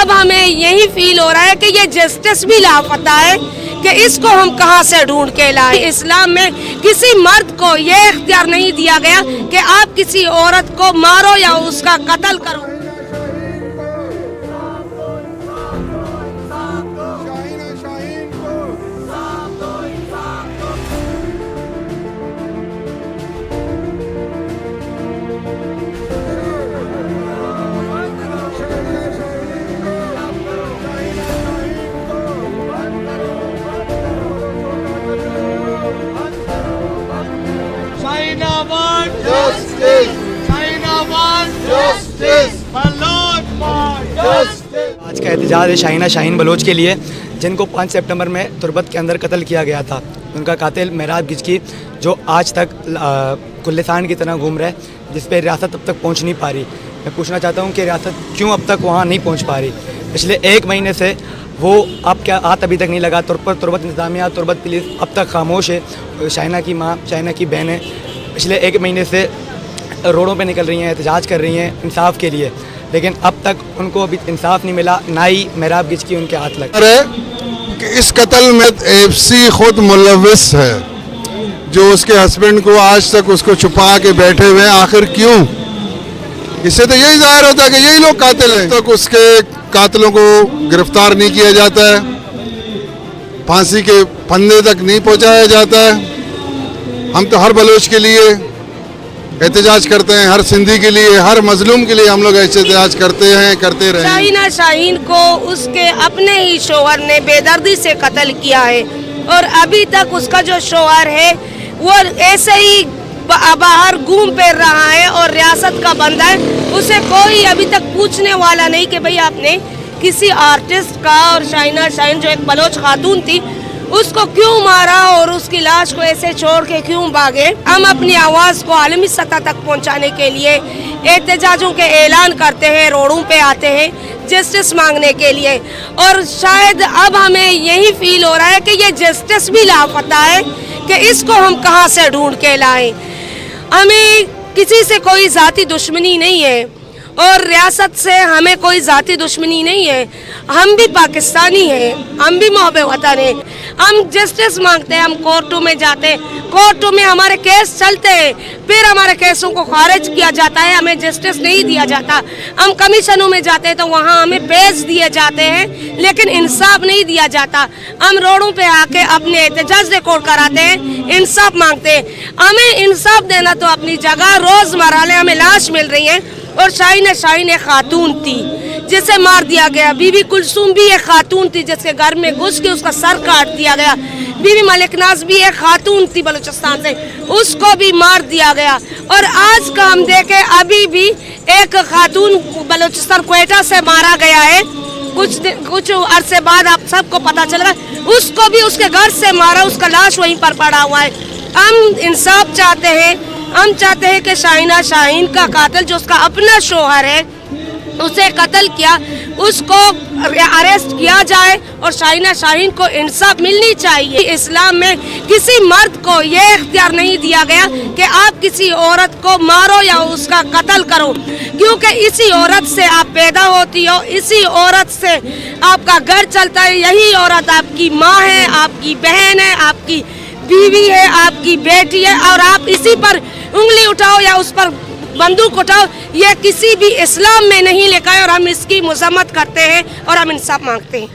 اب ہمیں یہی فیل ہو رہا ہے کہ یہ جسٹس بھی لاپتہ ہے کہ اس کو ہم کہاں سے ڈھونڈ کے لائیں۔ اسلام میں کسی مرد کو یہ اختیار نہیں دیا گیا کہ آپ کسی عورت کو مارو یا اس کا قتل کرو۔ آج کا احتجاج ہے شاہینہ شاہین بلوچ کے لیے، جن کو 5 سپٹمبر میں تربت کے اندر قتل کیا گیا تھا۔ ان کا قاتل مہراب گجکی، جو آج تک کلستان کی طرح گھوم رہا ہے، جس پہ ریاست اب تک پہنچ نہیں پا رہی۔ میں پوچھنا چاہتا ہوں کہ ریاست کیوں اب تک وہاں نہیں پہنچ پا رہی؟ پچھلے 1 مہینے سے وہ اب کیا ہاتھ ابھی تک نہیں لگا۔ تربت انتظامیہ، تربت پولیس اب تک خاموش ہے۔ شاہینہ کی ماں، شاہینہ کی بہنیں پچھلے 1 مہینے سے روڈوں پہ نکل رہی ہیں، احتجاج کر رہی ہیں انصاف کے لیے، لیکن اب تک ان کو ابھی انصاف نہیں ملا، نہ ہی مہراب گجکی ان کے ہاتھ لگا۔ کہ اس قتل میں AFC خود ملوث ہے، جو اس کے ہسبینڈ کو آج تک اس کو چھپا کے بیٹھے ہوئے ہیں۔ آخر کیوں؟ اس سے تو یہی ظاہر ہوتا ہے کہ یہی لوگ قاتل ہیں۔ تک اس کے قاتلوں کو گرفتار نہیں کیا جاتا ہے، پھانسی کے پھندے تک نہیں پہنچایا جاتا ہے۔ ہم تو ہر بلوچ کے لیے احتجاج کرتے ہیں، ہر سندھی کے لیے، ہر مظلوم کے لیے ہم لوگ احتجاج کرتے ہیں، کرتے رہے ہیں۔ شاہینہ شاہین کو اس کے اپنے ہی شوہر نے بے دردی سے قتل کیا ہے، اور ابھی تک اس کا جو شوہر ہے وہ ایسے ہی باہر گھوم پھر رہا ہے اور ریاست کا بندہ ہے۔ اسے کوئی ابھی تک پوچھنے والا نہیں کہ بھئی آپ نے کسی آرٹسٹ کا، اور شاہینہ شاہین جو ایک بلوچ خاتون تھی، اس کو کیوں مارا اور اس کی لاش کو ایسے چھوڑ کے کیوں بھاگے۔ ہم اپنی آواز کو عالمی سطح تک پہنچانے کے لیے احتجاجوں کے اعلان کرتے ہیں، روڈوں پہ آتے ہیں جسٹس مانگنے کے لیے، اور شاید اب ہمیں یہی فیل ہو رہا ہے کہ یہ جسٹس بھی لاپتہ ہے کہ اس کو ہم کہاں سے ڈھونڈ کے لائیں۔ ہمیں کسی سے کوئی ذاتی دشمنی نہیں ہے، اور ریاست سے ہمیں کوئی ذاتی دشمنی نہیں ہے۔ ہم بھی پاکستانی ہیں، ہم بھی محب وطن ہیں۔ ہم جسٹس مانگتے ہیں، ہم کورٹوں میں جاتے ہیں، کورٹوں میں ہمارے کیس چلتے ہیں، پھر ہمارے کیسوں کو خارج کیا جاتا ہے، ہمیں جسٹس نہیں دیا جاتا۔ ہم کمیشنوں میں جاتے ہیں تو وہاں ہمیں پیج دیے جاتے ہیں، لیکن انصاف نہیں دیا جاتا۔ ہم روڈوں پہ آ کے اپنے احتجاج ریکارڈ کراتے ہیں، انصاف مانگتے ہیں۔ ہمیں انصاف دینا تو اپنی جگہ، روزمرہ ہمیں لاش مل رہی ہے، اور شاہینہ شاہین ایک خاتون تھی جسے مار دیا گیا۔ بی بی کلثوم بھی ایک خاتون تھی جس کے گھر میں گھس کے اس کا سر کاٹ دیا گیا۔ بی بی ملک ناز بھی ایک خاتون تھی بلوچستان سے، اس کو بھی مار دیا گیا۔ اور آج کا ہم دیکھیں، ابھی بھی ایک خاتون بلوچستان کوئٹہ سے مارا گیا ہے، کچھ عرصے بعد آپ سب کو پتہ چل رہا ہے، اس کو بھی اس کے گھر سے مارا، اس کا لاش وہیں پر پڑا ہوا ہے۔ ہم انصاف چاہتے ہیں، ہم چاہتے ہیں کہ شاہینہ شاہین کا قاتل جو اس کا اپنا شوہر ہے، اسے قتل کیا، اس کو اریسٹ کیا جائے، اور شاہینہ شاہین کو انصاف ملنی چاہیے۔ اسلام میں کسی مرد کو یہ اختیار نہیں دیا گیا کہ آپ کسی عورت کو مارو یا اس کا قتل کرو، کیونکہ اسی عورت سے آپ پیدا ہوتی ہو، اسی عورت سے آپ کا گھر چلتا ہے، یہی عورت آپ کی ماں ہے، آپ کی بہن ہے، آپ کی بیوی ہے، آپ کی بیٹی ہے، اور آپ اسی پر انگلی اٹھاؤ یا اس پر بندوق اٹھاؤ، یہ کسی بھی اسلام میں نہیں لکھا ہے، اور ہم اس کی مذمت کرتے ہیں اور ہم انصاف مانگتے ہیں۔